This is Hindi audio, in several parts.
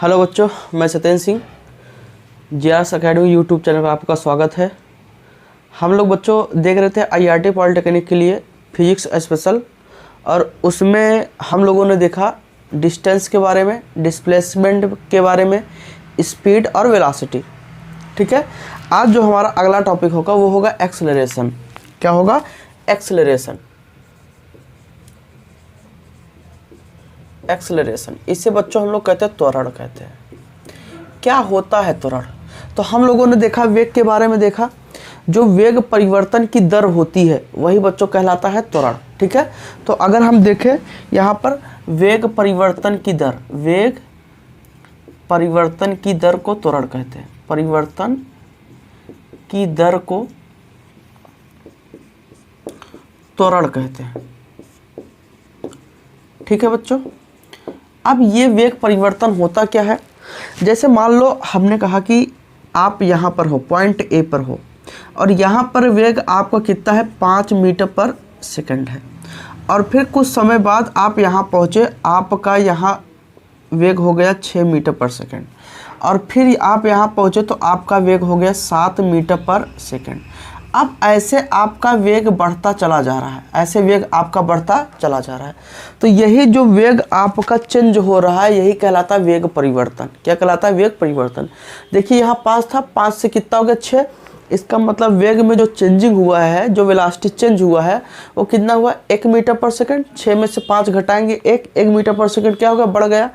हेलो बच्चों, मैं Satyendra Singh GRS academy YouTube channel पर आपका स्वागत है। हम लोग बच्चों देख रहे थे आईआईटी पॉलिटेक्निक के लिए फिजिक्स स्पेशल, और उसमें हम लोगों ने देखा डिस्टेंस के बारे में, डिस्प्लेसमेंट के बारे में, स्पीड और वेलोसिटी। ठीक है, आज जो हमारा अगला टॉपिक होगा वो होगा एक्सेलरेशन। क्या होगा? एक्सेलरेशन। एक्सेलरेशन इसे बच्चों हम लोग कहते हैं त्वरण कहते हैं। क्या होता है त्वरण? तो हम लोगों ने देखा वेग के बारे में देखा, जो वेग परिवर्तन की दर होती है वही बच्चों कहलाता है त्वरण। ठीक है, तो अगर हम देखें यहाँ पर वेग परिवर्तन की दर, वेग परिवर्तन की दर को त्वरण कहते हैं। परिवर्तन की दर को त्वरण कहते हैं। ठीक है बच्चों, अब ये वेग परिवर्तन होता क्या है? जैसे मान लो हमने कहा कि आप यहाँ पर हो, पॉइंट ए पर हो, और यहाँ पर वेग आपका कितना है? 5 मीटर पर सेकंड है। और फिर कुछ समय बाद आप यहाँ पहुँचे, आपका यहाँ वेग हो गया 6 मीटर पर सेकंड, और फिर आप यहाँ पहुँचे तो आपका वेग हो गया 7 मीटर पर सेकंड। अब ऐसे आपका वेग बढ़ता चला जा रहा है, ऐसे वेग आपका बढ़ता चला जा रहा है। तो यही जो वेग आपका चेंज हो रहा है यही कहलाता है वेग परिवर्तन। क्या कहलाता है? वेग परिवर्तन। देखिए यहाँ 5 था, 5 से कितना हो गया? 6। इसका मतलब वेग में जो चेंजिंग हुआ है, जो वेलोसिटी चेंज हुआ है वो कितना हुआ? 1 मीटर पर सेकंड। 6 में से 5 घटाएंगे 1 मीटर पर सेकंड क्या होगा? बढ़ गया।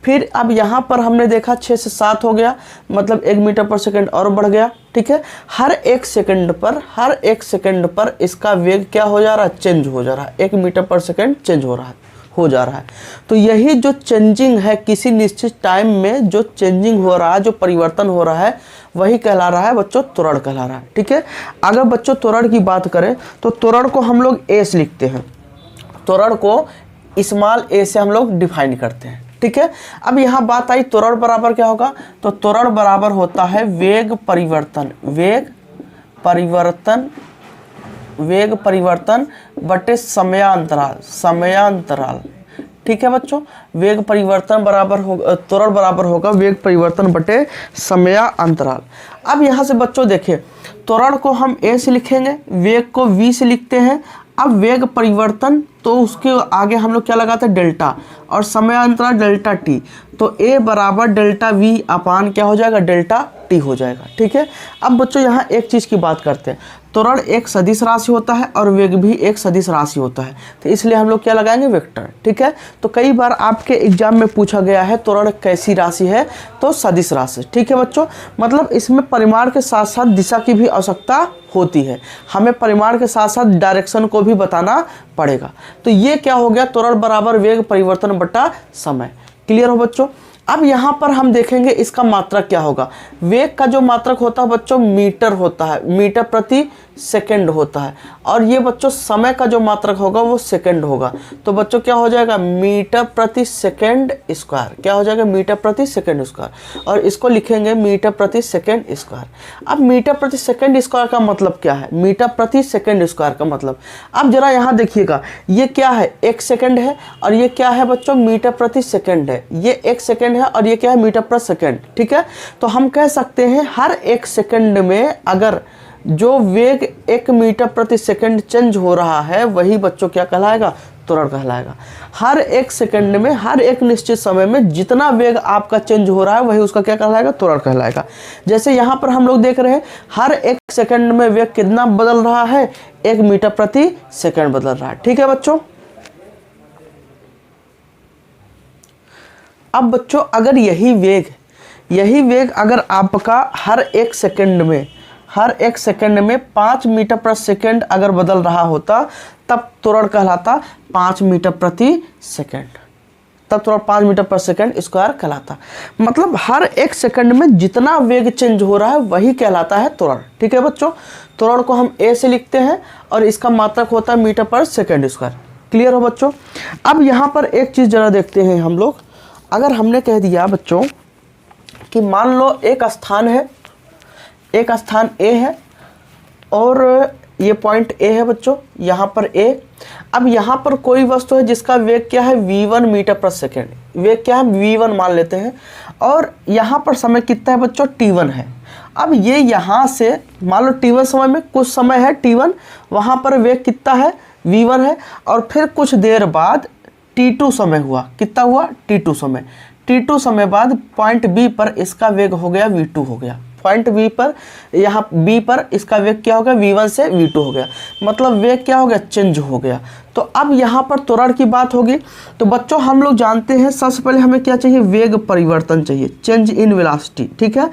फिर अब यहाँ पर हमने देखा 6 से 7 हो गया, मतलब 1 मीटर पर सेकंड और बढ़ गया। ठीक है, हर एक सेकंड पर इसका वेग क्या हो जा रहा है? चेंज हो जा रहा है। 1 मीटर पर सेकंड चेंज हो जा रहा है। तो यही जो चेंजिंग है, किसी निश्चित टाइम में जो चेंजिंग हो रहा है, जो परिवर्तन हो रहा है, वही कहला रहा है बच्चों त्वरण कहला रहा है। ठीक है, अगर बच्चों त्वरण की बात करें तो त्वरण को हम लोग ए से लिखते हैं। त्वरण को स्मॉल ए से हम लोग डिफाइन करते हैं। ठीक है, अब यहाँ बात आई त्वरण बराबर क्या होगा? तो त्वरण बराबर होता है वेग परिवर्तन। वेग परिवर्तन बटे समयांतराल। ठीक है बच्चों, वेग परिवर्तन बराबर होगा, त्वरण बराबर होगा वेग परिवर्तन बटे समयांतराल। अब यहाँ से बच्चों देखिए, त्वरण को हम ए से लिखेंगे, वेग को वी से लिखते हैं। अब वेग परिवर्तन तो उसके आगे हम लोग क्या लगाते हैं? डेल्टा, और समयांतराल डेल्टा टी। तो ए बराबर डेल्टा वी अपान क्या हो जाएगा? डेल्टा टी हो जाएगा। ठीक है, अब बच्चों यहाँ एक चीज़ की बात करते हैं, त्वरण एक सदिश राशि होता है और वेग भी एक सदिश राशि होता है, तो इसलिए हम लोग क्या लगाएंगे? वेक्टर। ठीक है, तो कई बार आपके एग्जाम में पूछा गया है त्वरण कैसी राशि है? तो सदिश राशि। ठीक है बच्चों, मतलब इसमें परिमाण के साथ साथ दिशा की भी आवश्यकता होती है, हमें परिमाण के साथ साथ डायरेक्शन को भी बताना पड़ेगा। तो ये क्या हो गया? त्वरण बराबर वेग परिवर्तन बटा समय। क्लियर हो बच्चों? अब यहाँ पर हम देखेंगे इसका मात्रक क्या होगा। वेग का जो मात्रक होता है बच्चों मीटर होता है, मीटर प्रति सेकंड होता है, और ये बच्चों समय का जो मात्रक होगा वो सेकंड होगा। तो बच्चों क्या हो जाएगा? मीटर प्रति सेकंड स्क्वायर। क्या हो जाएगा? मीटर प्रति सेकंड स्क्वायर, और इसको लिखेंगे मीटर प्रति सेकंड स्क्वायर। अब मीटर प्रति सेकंड स्क्वायर का मतलब क्या है? मीटर प्रति सेकंड स्क्वायर का मतलब, अब जरा यहाँ देखिएगा, ये क्या है? 1 सेकंड है, और ये क्या है बच्चों? मीटर प्रति सेकंड है। ये 1 सेकंड है और ये क्या है? मीटर प्रति सेकंड। ठीक है, तो हम कह सकते हैं हर 1 सेकंड में अगर जो वेग 1 मीटर प्रति सेकंड चेंज हो रहा है वही बच्चों क्या कहलाएगा? त्वरण कहलाएगा। हर 1 सेकंड में, हर एक निश्चित समय में जितना वेग आपका चेंज हो रहा है वही उसका क्या कहलाएगा? त्वरण कहलाएगा। जैसे यहाँ पर हम लोग देख रहे हैं हर 1 सेकंड में वेग कितना बदल रहा है? 1 मीटर प्रति सेकंड बदल रहा है। ठीक है बच्चों, अब बच्चों अगर यही वेग अगर आपका हर 1 सेकंड में 5 मीटर प्रति सेकंड अगर बदल रहा होता तब त्वरण कहलाता 5 मीटर प्रति सेकंड। तब त्वरण 5 मीटर प्रति सेकंड स्क्वायर कहलाता। मतलब हर 1 सेकंड में जितना वेग चेंज हो रहा है वही कहलाता है त्वरण। ठीक है बच्चों, त्वरण को हम ए से लिखते हैं और इसका मात्रक होता है मीटर पर सेकंड स्क्वायर। क्लियर हो बच्चों? अब यहाँ पर एक चीज़ जरा देखते हैं हम लोग। अगर हमने कह दिया बच्चों कि मान लो एक स्थान है, एक स्थान ए है और ये पॉइंट ए है बच्चों, यहाँ पर ए। अब यहाँ पर कोई वस्तु है जिसका वेग क्या है v1 मीटर पर सेकेंड, वेग क्या है v1 मान लेते हैं, और यहाँ पर समय कितना है बच्चों t1 है। अब ये यहाँ से मान लो t1 समय में कुछ समय है t1, वहाँ पर वेग कितना है v1 है, और फिर कुछ देर बाद t2 समय हुआ, कितना हुआ t2 समय, t2 समय बाद पॉइंट बी पर इसका वेग हो गया v2 हो गया, पॉइंट बी पर यहाँ बी पर इसका वेग क्या हो गया v1 से v2 हो गया, मतलब वेग क्या हो गया चेंज हो गया। तो अब यहाँ पर त्वरण की बात होगी। तो बच्चों हम लोग जानते हैं सबसे पहले हमें क्या चाहिए, वेग परिवर्तन चाहिए, चेंज इन वेलोसिटी, ठीक है,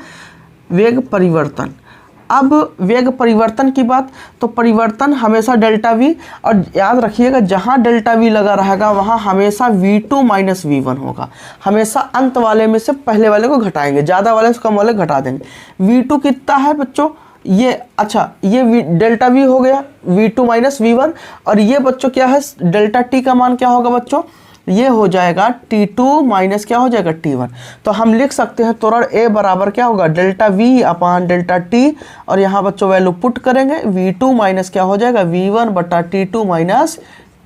वेग परिवर्तन। अब वेग परिवर्तन की बात, तो परिवर्तन हमेशा डेल्टा वी, और याद रखिएगा जहाँ डेल्टा वी लगा रहेगा वहाँ हमेशा v2 माइनस v1 होगा, हमेशा अंत वाले में से पहले वाले को घटाएंगे, ज़्यादा वाले से कम वाले घटा देंगे। v2 कितना है बच्चों, ये अच्छा ये डेल्टा वी हो गया v2 माइनस v1, और ये बच्चों क्या है डेल्टा टी का मान क्या होगा बच्चों, ये हो जाएगा t2 माइनस क्या हो जाएगा t1। तो हम लिख सकते हैं त्वरण a बराबर क्या होगा delta v upon delta t, और यहाँ बच्चों वैल्यू पुट करेंगे v2 माइनस क्या हो जाएगा v1 बटा t2 माइनस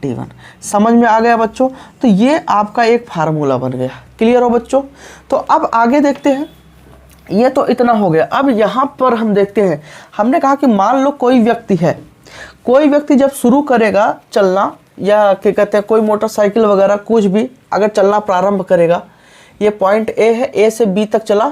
t1। समझ में आ गया बच्चों। तो ये आपका एक फार्मूला बन गया, क्लियर हो बच्चों। तो अब आगे देखते हैं, ये तो इतना हो गया। अब यहाँ पर हम देखते हैं, हमने कहा कि मान लो कोई व्यक्ति है, कोई व्यक्ति जब शुरू करेगा चलना, या क्या कहते हैं कोई मोटरसाइकिल वगैरह कुछ भी अगर चलना प्रारंभ करेगा, ये पॉइंट ए है, ए से बी तक चला,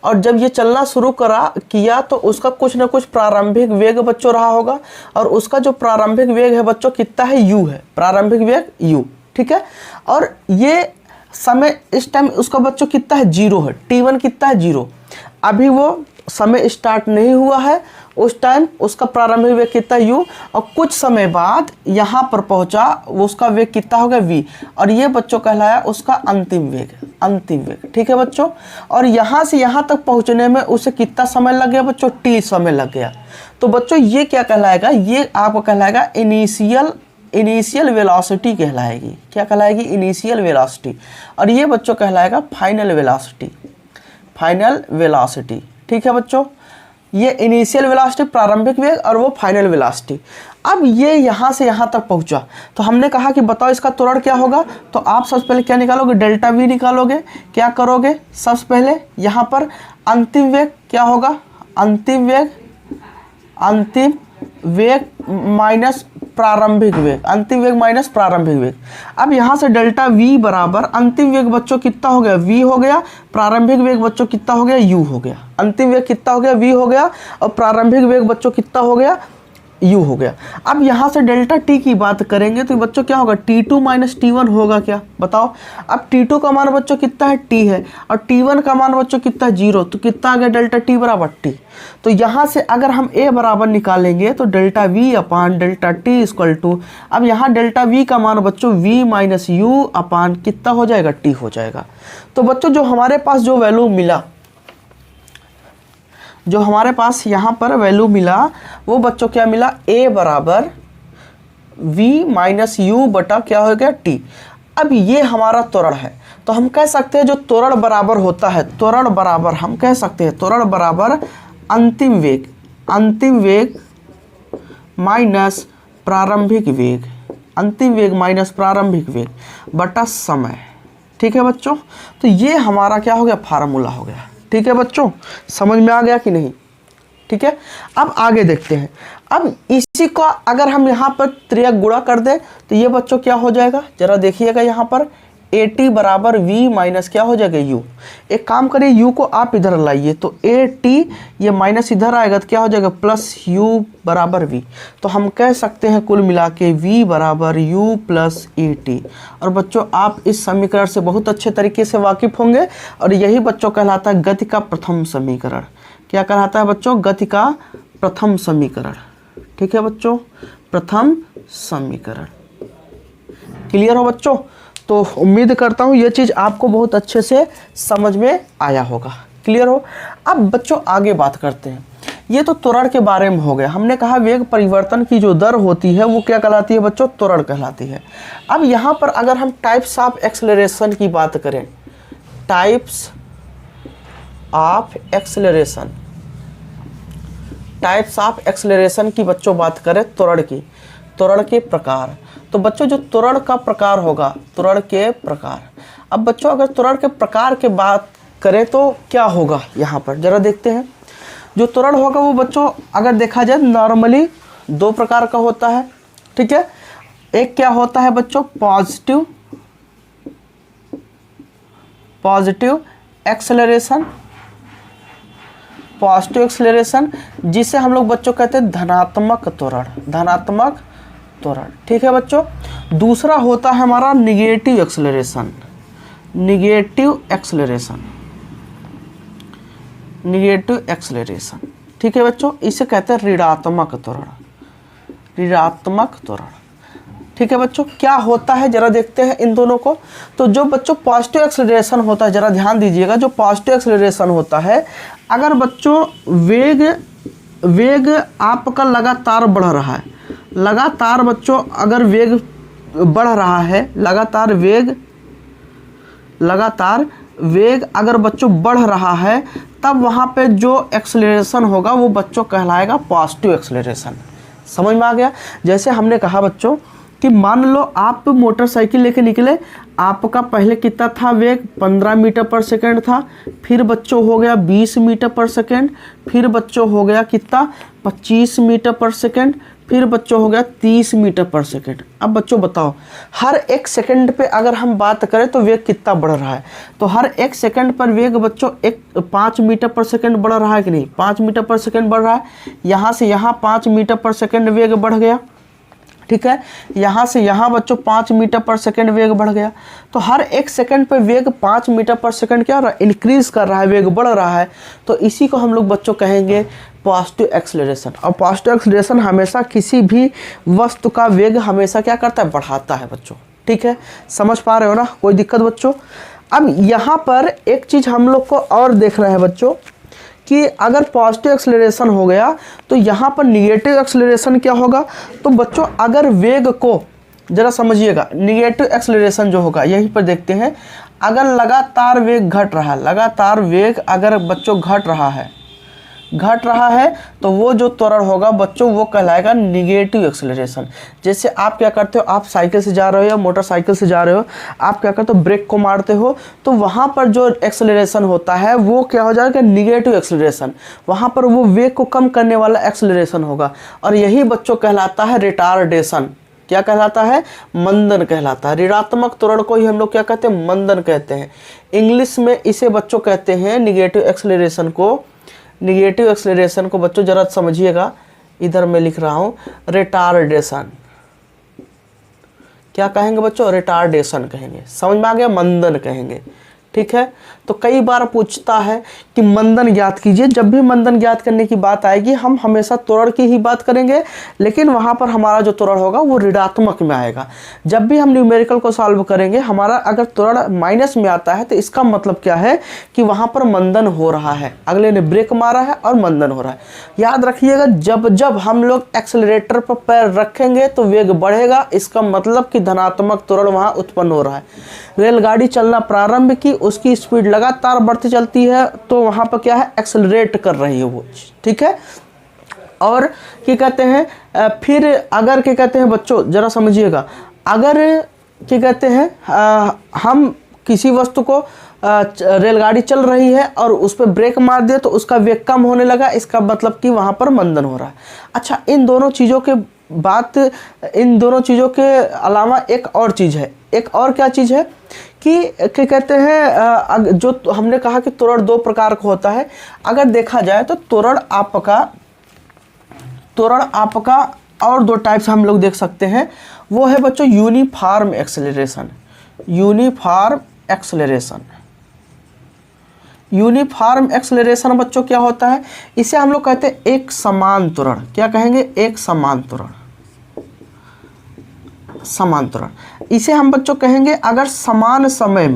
और जब ये चलना शुरू किया तो उसका कुछ ना कुछ प्रारंभिक वेग बच्चों रहा होगा, और उसका जो प्रारंभिक वेग है बच्चों कितना है u है, प्रारंभिक वेग u, ठीक है। और ये समय इस टाइम उसका बच्चों कितना है 0 है, t1 कितना है 0, अभी वो समय स्टार्ट नहीं हुआ है, उस टाइम उसका प्रारंभिक वेग कितना u, और कुछ समय बाद यहाँ पर पहुँचा वो उसका वेग कितना हो गया v, और ये बच्चों कहलाया उसका अंतिम वेग, अंतिम वेग, ठीक है बच्चों। और यहाँ से यहाँ तक पहुँचने में उसे कितना समय लग गया बच्चों, t समय लग गया। तो बच्चों ये क्या कहलाएगा, ये आपको कहलाएगा इनिशियल वेलोसिटी कहलाएगी, क्या कहलाएगी इनिशियल वेलोसिटी, और ये बच्चों कहलाएगा फाइनल वेलोसिटी, फाइनल वेलोसिटी, ठीक है बच्चों। ये इनिशियल वेलोसिटी प्रारंभिक वेग, और वो फाइनल वेलोसिटी। अब ये यहाँ से यहाँ तक पहुँचा, तो हमने कहा कि बताओ इसका त्वरण क्या होगा, तो आप सबसे पहले क्या निकालोगे, डेल्टा वी निकालोगे। क्या करोगे, सबसे पहले यहाँ पर अंतिम वेग क्या होगा, अंतिम वेग माइनस प्रारंभिक वेग, अंतिम वेग माइनस प्रारंभिक वेग। अब यहाँ से डेल्टा v बराबर अंतिम वेग बच्चों कितना हो गया v हो गया, प्रारंभिक वेग बच्चों कितना हो गया u हो गया, अंतिम वेग कितना हो गया v हो गया, और प्रारंभिक वेग बच्चों कितना हो गया u हो गया। अब यहाँ से डेल्टा t की बात करेंगे तो बच्चों क्या होगा, t2 माइनस t1 होगा क्या, बताओ। अब t2 का मान बच्चों कितना है t है, और t1 का मान बच्चों कितना है 0, तो कितना आ गया डेल्टा t बराबर t। तो यहाँ से अगर हम a बराबर निकालेंगे तो delta v upon delta t equal to, अब यहाँ डेल्टा v का मान बच्चों v माइनस u अपान कितना हो जाएगा t हो जाएगा। तो बच्चों जो हमारे पास जो वैल्यू मिला, जो हमारे पास यहाँ पर वैल्यू मिला वो बच्चों क्या मिला, a बराबर v माइनस u बटा क्या हो गया t। अब ये हमारा त्वरण है, तो हम कह सकते हैं जो त्वरण बराबर होता है, त्वरण बराबर हम कह सकते हैं त्वरण बराबर अंतिम वेग माइनस प्रारंभिक वेग, अंतिम वेग माइनस प्रारंभिक वेग बटा समय, ठीक है बच्चों। तो ये हमारा क्या हो गया, फार्मूला हो गया, ठीक है बच्चों। समझ में आ गया कि नहीं, ठीक है। अब आगे देखते हैं। अब इसी को अगर हम यहाँ पर त्रियक गुणा कर दें तो ये बच्चों क्या हो जाएगा, जरा देखिएगा यहाँ पर at बराबर v माइनस क्या हो जाएगा u। एक काम करिए u को आप इधर लाइए, तो at ये माइनस इधर आएगा तो क्या हो जाएगा प्लस u बराबर v। तो हम कह सकते हैं कुल मिला के v बराबर u प्लस at। और बच्चों आप इस समीकरण से बहुत अच्छे तरीके से वाकिफ़ होंगे, और यही बच्चों कहलाता है गति का प्रथम समीकरण। क्या कहलाता है बच्चों, गति का प्रथम समीकरण, ठीक है बच्चों, प्रथम समीकरण। क्लियर हो बच्चों। तो उम्मीद करता हूँ ये चीज़ आपको बहुत अच्छे से समझ में आया होगा, क्लियर हो। अब बच्चों आगे बात करते हैं। ये तो त्वरण के बारे में हो गया। हमने कहा वेग परिवर्तन की जो दर होती है वो क्या कहलाती है बच्चों, त्वरण कहलाती है। अब यहाँ पर अगर हम टाइप्स ऑफ एक्सेलरेशन की बात करें, types of acceleration, types of acceleration की बच्चों बात करें त्वरण की, त्वरण के प्रकार, तो बच्चों जो त्वरण का प्रकार होगा, त्वरण के प्रकार। अब बच्चों अगर त्वरण के प्रकार के बात करें तो क्या होगा यहाँ पर जरा देखते हैं। जो त्वरण होगा वो बच्चों अगर देखा जाए नॉर्मली दो प्रकार का होता है, ठीक है। एक क्या होता है बच्चों पॉजिटिव एक्सेलरेशन, पॉजिटिव एक्सेलरेशन जिसे हम लोग बच्चों कहते हैं धनात्मक त्वरण, धनात्मक त्वरण, ठीक है बच्चों। दूसरा होता है हमारा negative acceleration, negative acceleration, negative acceleration, ठीक है बच्चों। इसे कहते हैं ऋणात्मक त्वरण, ऋणात्मक त्वरण, ठीक है बच्चों। क्या होता है जरा देखते हैं इन दोनों को। तो जो बच्चों पॉजिटिव एक्सेलरेशन होता है, जरा ध्यान दीजिएगा, जो पॉजिटिव एक्सेलरेशन होता है, अगर बच्चों वेग आपका लगातार बढ़ रहा है, लगातार बच्चों अगर वेग बढ़ रहा है, लगातार वेग अगर बच्चों बढ़ रहा है, तब वहाँ पे जो एक्सेलरेशन होगा वो बच्चों कहलाएगा पॉजिटिव एक्सेलरेशन। समझ में आ गया। जैसे हमने कहा बच्चों कि मान लो आप मोटरसाइकिल लेके निकले, आपका पहले कितना था वेग 15 मीटर पर सेकंड था, फिर बच्चों हो गया 20 मीटर पर सेकंड, फिर बच्चों हो गया कितना 25 मीटर पर सेकंड, फिर बच्चों हो गया 30 मीटर पर सेकंड। अब बच्चों बताओ हर एक सेकंड पे अगर हम बात करें तो वेग कितना बढ़ रहा है। तो हर एक सेकंड पर वेग बच्चों 5 मीटर पर सेकंड बढ़ रहा है कि नहीं, 5 मीटर पर सेकंड बढ़ रहा है। यहाँ से यहाँ 5 मीटर पर सेकंड वेग बढ़ गया, ठीक है। यहाँ से यहाँ बच्चों 5 मीटर पर सेकंड वेग बढ़ गया। तो हर एक सेकंड पे वेग 5 मीटर पर सेकंड क्या हो रहा है, इंक्रीज कर रहा है, वेग बढ़ रहा है। तो इसी को हम लोग बच्चों कहेंगे पॉजिटिव एक्सेलरेशन। और पॉजिटिव एक्सेलरेशन हमेशा किसी भी वस्तु का वेग हमेशा क्या करता है, बढ़ाता है बच्चों, ठीक है। समझ पा रहे हो ना, कोई दिक्कत बच्चों। अब यहाँ पर एक चीज़ हम लोग को और देख रहे हैं बच्चों कि अगर पॉजिटिव एक्सेलरेशन हो गया तो यहाँ पर निगेटिव एक्सेलरेशन क्या होगा। तो बच्चों अगर वेग को जरा समझिएगा, निगेटिव एक्सेलरेशन जो होगा यहीं पर देखते हैं। अगर लगातार वेग घट रहा है, लगातार वेग अगर बच्चों घट रहा है तो वो जो त्वरण होगा बच्चों वो कहलाएगा निगेटिव एक्सेलरेशन। जैसे आप क्या करते हो, आप साइकिल से जा रहे हो या मोटरसाइकिल से जा रहे हो, आप क्या करते हो, ब्रेक को मारते हो, तो वहाँ पर जो एक्सेलरेशन होता है वो क्या हो जाएगा, निगेटिव एक्सेलरेशन। वहाँ पर वो वेग को कम करने वाला एक्सेलरेशन होगा, और यही बच्चों कहलाता है रिटार्डेशन। क्या कहलाता है, मंदन कहलाता है। ऋणात्मक त्वरण को ही हम लोग क्या कहते हैं, मंदन कहते हैं। इंग्लिश में इसे बच्चों कहते हैं निगेटिव एक्सेलरेशन को, निगेटिव एक्सेलरेशन को बच्चों जरा समझिएगा, इधर मैं लिख रहा हूँ रिटार्डेशन। क्या कहेंगे बच्चों, रिटार्डेशन कहेंगे। समझ में आ गया, मंदन कहेंगे, ठीक है। तो कई बार पूछता है कि मंदन ज्ञात कीजिए। जब भी मंदन ज्ञात करने की बात आएगी हम हमेशा त्वरण की ही बात करेंगे, लेकिन वहाँ पर हमारा जो त्वरण होगा वो ऋणात्मक में आएगा। जब भी हम न्यूमेरिकल को सॉल्व करेंगे, हमारा अगर त्वरण माइनस में आता है तो इसका मतलब क्या है कि वहाँ पर मंदन हो रहा है, अगले ने ब्रेक मारा है और मंदन हो रहा है। याद रखिएगा, जब जब हम लोग एक्सेलरेटर पर पैर रखेंगे तो वेग बढ़ेगा, इसका मतलब कि धनात्मक त्वरण वहाँ उत्पन्न हो रहा है। रेलगाड़ी चलना प्रारंभ की, उसकी स्पीड लगातार बढ़ती चलती है, तो वहाँ पर क्या है, एक्सेलरेट कर रही है वो, ठीक है। और क्या कहते हैं, फिर अगर क्या कहते हैं बच्चों जरा समझिएगा, अगर क्या कहते हैं हम किसी वस्तु को रेलगाड़ी चल रही है और उस पर ब्रेक मार दिया तो उसका वेग कम होने लगा, इसका मतलब कि वहाँ पर मंदन हो रहा है। अच्छा, इन दोनों चीज़ों के अलावा एक और चीज़ है। एक और क्या चीज़ है कि क्या कहते हैं, जो हमने कहा कि त्वरण दो प्रकार का होता है। अगर देखा जाए तो त्वरण आपका और दो टाइप्स हम लोग देख सकते हैं। वो है बच्चों यूनिफॉर्म एक्सेलरेशन। यूनिफॉर्म एक्सेलरेशन बच्चों क्या होता है, इसे हम लोग कहते हैं एक समान त्वरण। क्या कहेंगे, एक समान त्वरण। इसे हम बच्चों कहेंगे अगर समान समय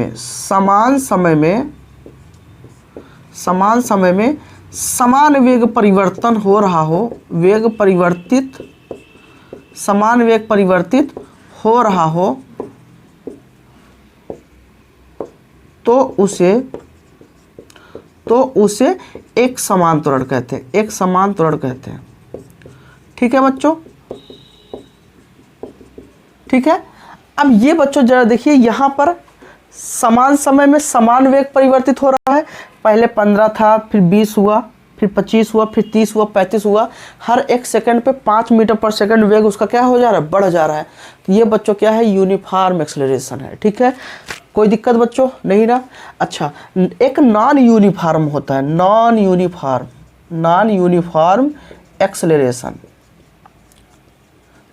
में समान वेग परिवर्तन हो रहा हो, समान वेग परिवर्तित हो रहा हो, तो तो उसे एक समान त्वरण कहते हैं, एक समान त्वरण कहते हैं। ठीक है बच्चों, ठीक है। अब ये बच्चों जरा देखिए, यहाँ पर समान समय में समान वेग परिवर्तित हो रहा है। पहले 15 था, फिर 20 हुआ, फिर 25 हुआ, फिर 30 हुआ, 35 हुआ। हर एक सेकंड पे 5 मीटर पर सेकंड वेग उसका क्या हो जा रहा है, बढ़ जा रहा है। तो ये बच्चों क्या है, यूनिफॉर्म एक्सेलरेशन है। ठीक है, कोई दिक्कत बच्चों नहीं ना। अच्छा, एक नॉन यूनिफॉर्म होता है, non uniform acceleration,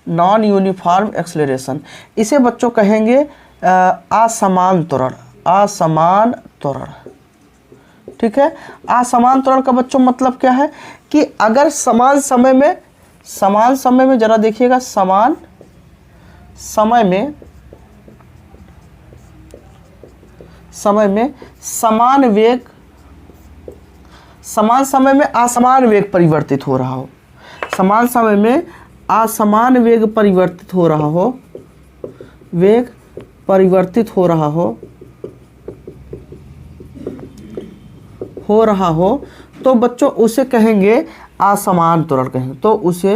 non uniform acceleration. इसे बच्चों कहेंगे असमान त्वरण, असमान त्वरण। ठीक है, असमान त्वरण का बच्चों मतलब क्या है कि अगर समान समय में जरा देखिएगा, समान समय में समान वेग, समान समय में असमान वेग परिवर्तित हो रहा हो, समान समय में असमान वेग परिवर्तित हो रहा हो, वेग परिवर्तित हो रहा हो तो बच्चों उसे कहेंगे असमान त्वरण कहेंगे, तो उसे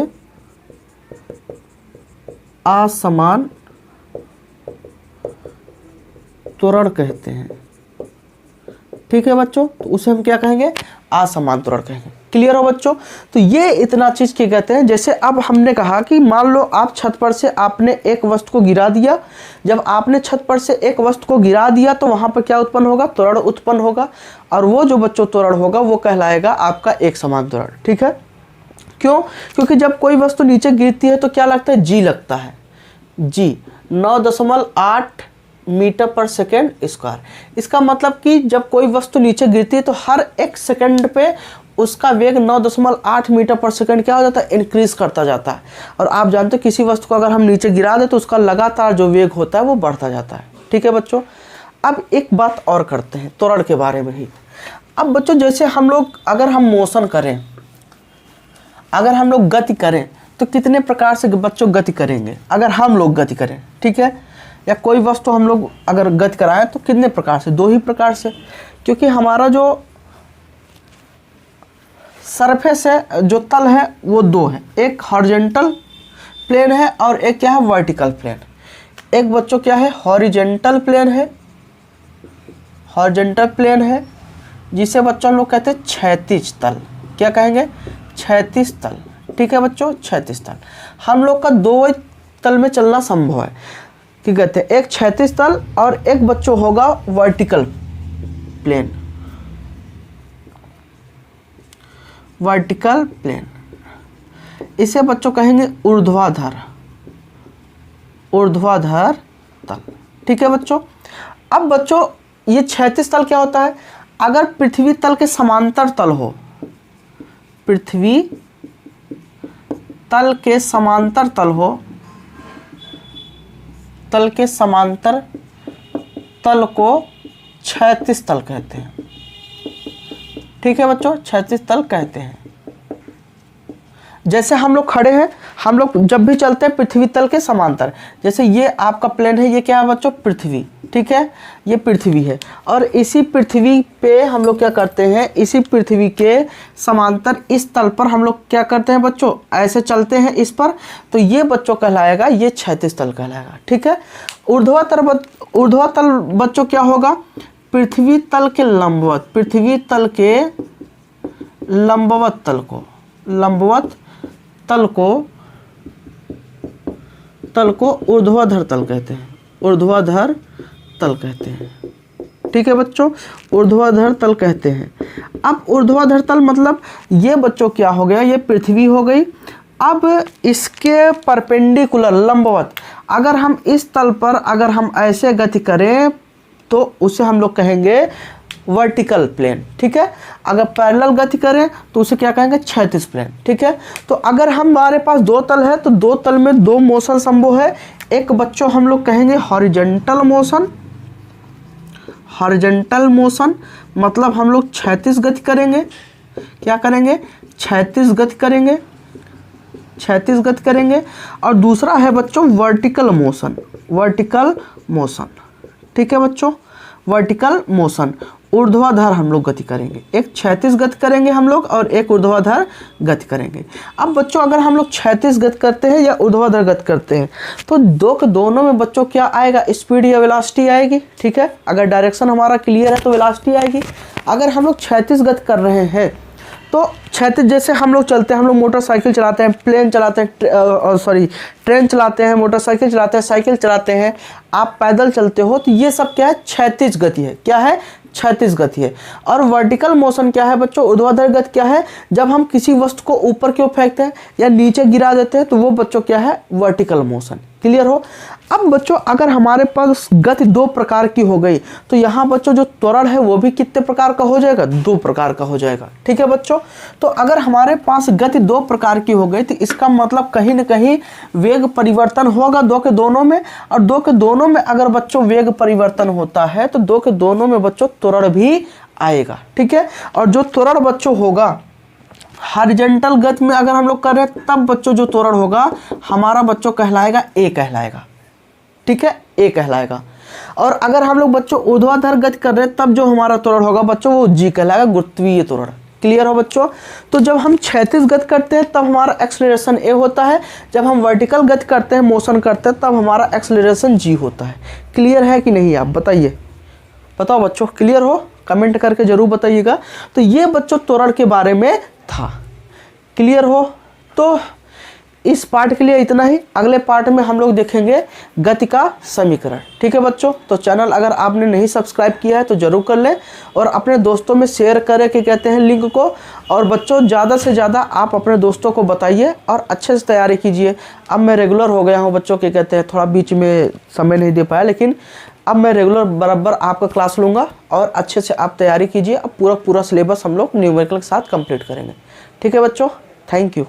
असमान त्वरण कहते हैं। ठीक है बच्चों, तो उसे हम क्या कहेंगे, असमान त्वरण कहेंगे। क्लियर हो बच्चों। तो ये इतना चीज क्या कहते हैं, जैसे अब हमने कहा कि मान लो आप छत पर से आपने एक वस्तु को गिरा दिया। जब आपने छत पर से एक वस्तु को गिरा दिया तो वहां पर क्या उत्पन्न होगा, त्वरण उत्पन्न होगा। और वो जो बच्चों त्वरण होगा वो कहलाएगा आपका एक समान त्वरण। ठीक है, क्यों, क्योंकि जब कोई वस्तु नीचे गिरती है तो क्या लगता है, जी लगता है, जी 9.8 मीटर पर सेकेंड स्क्वायर। इसका मतलब कि जब कोई वस्तु नीचे गिरती है तो हर एक सेकंड पे उसका वेग 9.8 मीटर पर सेकंड क्या हो जाता है, इंक्रीज करता जाता है। और आप जानते हो किसी वस्तु को अगर हम नीचे गिरा दें तो उसका लगातार जो वेग होता है वो बढ़ता जाता है। ठीक है बच्चों, अब एक बात और करते हैं त्वरण के बारे में ही। अब बच्चों जैसे हम लोग अगर हम मोशन करें, अगर हम लोग गति करें तो कितने प्रकार से बच्चों गति करेंगे, अगर हम लोग गति करें। ठीक है, या कोई वस्तु हम लोग अगर गति कराएं तो कितने प्रकार से, 2 ही प्रकार से। क्योंकि हमारा जो सरफेस है, जो तल है वो 2 है, एक हॉरिजॉन्टल प्लेन है और एक क्या है, वर्टिकल प्लेन। एक बच्चों क्या है, हॉरिजॉन्टल प्लेन है, हॉरिजॉन्टल प्लेन है जिसे बच्चों हम लोग कहते हैं क्षैतिज तल। क्या कहेंगे, क्षैतिज तल। ठीक है बच्चों, क्षैतिज तल। हम लोग का 2 तल में चलना संभव है, क्या कहते हैं, एक क्षैतिज तल और एक बच्चों होगा वर्टिकल प्लेन, वर्टिकल प्लेन। इसे बच्चों कहेंगे ऊर्ध्वाधर, ऊर्ध्वाधर तल। ठीक है बच्चों। अब बच्चों ये क्षैतिज तल क्या होता है, अगर पृथ्वी तल के समांतर तल हो, पृथ्वी तल के समांतर तल हो, तल के समांतर तल को क्षैतिज तल कहते हैं। ठीक है बच्चों, क्षैतिज तल कहते हैं। जैसे हम लोग खड़े हैं, हम लोग जब भी चलते हैं पृथ्वी तल के समांतर, जैसे ये आपका प्लेन है, ये क्या है बच्चों, पृथ्वी। ठीक है, ये पृथ्वी है और इसी पृथ्वी पे हम लोग क्या करते हैं, इसी पृथ्वी के समांतर इस तल पर हम लोग क्या करते हैं बच्चों, ऐसे चलते हैं इस पर, तो ये बच्चों कहलाएगा, ये क्षैतिज तल कहलाएगा। ठीक है, ऊर्ध्वातल बच्चों क्या होगा, पृथ्वी तल के लंबवत, पृथ्वी तल के लंबवत तल को, लंबवत तल को ऊर्ध्वाधर तल कहते हैं, ऊर्ध्वाधर तल कहते हैं। ठीक है बच्चों, ऊर्ध्वाधर तल कहते हैं। अब ऊर्ध्वाधर तल मतलब ये बच्चों क्या हो गया, ये पृथ्वी हो गई। अब इसके परपेंडिकुलर लंबवत अगर हम इस तल पर अगर हम ऐसे गति करें तो उसे हम लोग कहेंगे वर्टिकल प्लेन। ठीक है, अगर पैरेलल गति करें तो उसे क्या कहेंगे, क्षैतिज प्लेन। ठीक है, तो अगर हमारे पास 2 तल है तो 2 तल में 2 मोशन संभव है। एक बच्चों हम लोग कहेंगे हॉरिजॉन्टल मोशन, हॉरिजॉन्टल मोशन मतलब हम लोग क्षैतिज गति करेंगे। क्या करेंगे, क्षैतिज गति करेंगे, क्षैतिज गति करेंगे। और दूसरा है बच्चों वर्टिकल मोशन, वर्टिकल मोशन। ठीक है बच्चों, वर्टिकल मोशन ऊर्ध्वाधर हम लोग गति करेंगे, एक क्षैतिज गति करेंगे हम लोग और एक ऊर्ध्वाधर गति करेंगे। अब बच्चों अगर हम लोग क्षैतिज गति करते हैं या ऊर्ध्वाधर गति करते हैं तो दो के दोनों में बच्चों क्या आएगा, स्पीड या वेलोसिटी आएगी। ठीक है, अगर डायरेक्शन हमारा क्लियर है तो वेलोसिटी आएगी। अगर हम लोग क्षैतिज गति कर रहे हैं तो क्षैतिज जैसे हम लोग चलते हैं, हम लोग मोटरसाइकिल चलाते हैं, प्लेन चलाते हैं, ट्रेन चलाते हैं, मोटरसाइकिल चलाते हैं, साइकिल चलाते हैं, आप पैदल चलते हो, तो ये सब क्या है, क्षैतिज गति है। क्या है, क्षैतिज गति है। और वर्टिकल मोशन क्या है बच्चों, ऊर्ध्वाधर गति क्या है, जब हम किसी वस्तु को ऊपर की ओर फेंकते हैं या नीचे गिरा देते हैं तो वो बच्चों क्या है, वर्टिकल मोशन। क्लियर हो। अब बच्चों अगर हमारे पास गति दो प्रकार की हो गई तो यहाँ बच्चों जो त्वरण है वो भी कितने प्रकार का हो जाएगा, दो प्रकार का हो जाएगा। ठीक है बच्चों, तो अगर हमारे पास गति दो प्रकार की हो गई तो इसका मतलब कहीं ना कहीं वेग परिवर्तन होगा दो के दोनों में, और दो के दोनों में अगर बच्चों वेग परिवर्तन होता है तो दो के दोनों में बच्चों त्वरण भी आएगा। ठीक है, और जो त्वरण बच्चों होगा हॉरिजॉन्टल गति में अगर हम लोग कर रहे हैं तब बच्चों जो त्वरण होगा हमारा बच्चों कहलाएगा ए कहलाएगा। ठीक है, ए कहलाएगा। और अगर हम लोग बच्चों ऊर्ध्वाधर गति कर रहे हैं तब जो हमारा त्वरण होगा बच्चों वो जी कहलाएगा, गुरुत्वीय त्वरण। क्लियर हो बच्चों। तो जब हम क्षैतिज गति करते हैं तब हमारा एक्सेलरेशन ए होता है, जब हम वर्टिकल गति करते हैं, मोशन करते हैं, तब हमारा एक्सेलरेशन जी होता है। क्लियर है कि नहीं, आप बताइए, बताओ बच्चों, क्लियर हो, कमेंट करके जरूर बताइएगा। तो ये बच्चों त्वरण के बारे में था। क्लियर हो। तो इस पार्ट के लिए इतना ही, अगले पार्ट में हम लोग देखेंगे गति का समीकरण। ठीक है बच्चों, तो चैनल अगर आपने नहीं सब्सक्राइब किया है तो जरूर कर लें और अपने दोस्तों में शेयर करें कि कहते हैं लिंक को। और बच्चों ज़्यादा से ज़्यादा आप अपने दोस्तों को बताइए और अच्छे से तैयारी कीजिए। अब मैं रेगुलर हो गया हूँ बच्चों के कहते हैं, थोड़ा बीच में समय नहीं दे पाया, लेकिन अब मैं रेगुलर बराबर आपका क्लास लूँगा और अच्छे से आप तैयारी कीजिए। अब पूरा सिलेबस हम लोग न्यूमेरिकल के साथ कंप्लीट करेंगे। ठीक है बच्चों, थैंक यू।